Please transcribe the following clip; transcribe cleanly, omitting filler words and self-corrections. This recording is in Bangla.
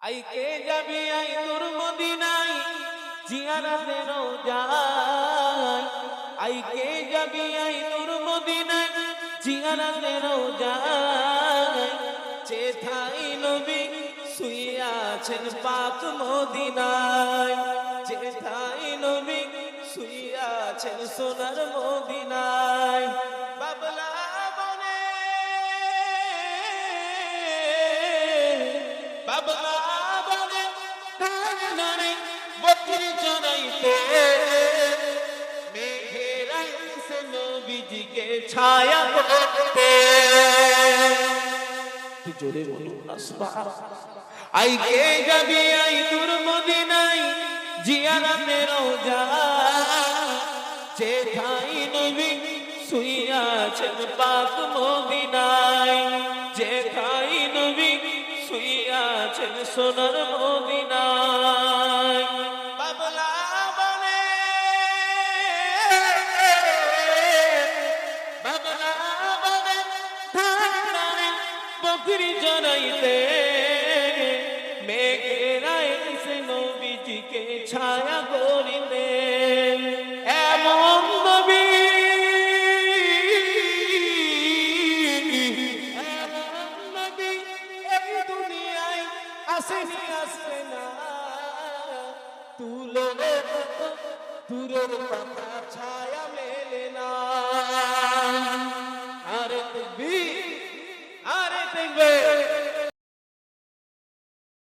আই কে যাবি আই তোর মদিনায় জিয়ারতে রোজায় আই কে যাবি আই তোর মদিনায় জিয়ারতে রোজায় চেথাই নবী শুইয়া আছেন পাক মদিনায় চেথাই নবী শুইয়া আছেন সোনার মদিনায় বাবলা বনে বাবলা বকরি চড়াইতে মেঘের আইসে নবীজিকে ছায়া করতে তুই জোরে বলো আই কে যাবি আই তোর মদিনায় জিয়ারতে রোজা যেথায় নবী শুইয়া আছেন পাক মদিনায় যেথায় নবী শুইয়া আছেন সোনার মদিনায় বাবলা বনে বাবলা বনে ধারে বকরি চড়াইতে মেঘের আইসে নবীজিকে ছায়া করিতে এমন নবী আসেনি আসবে না তুলো দূরের কথা ছায়া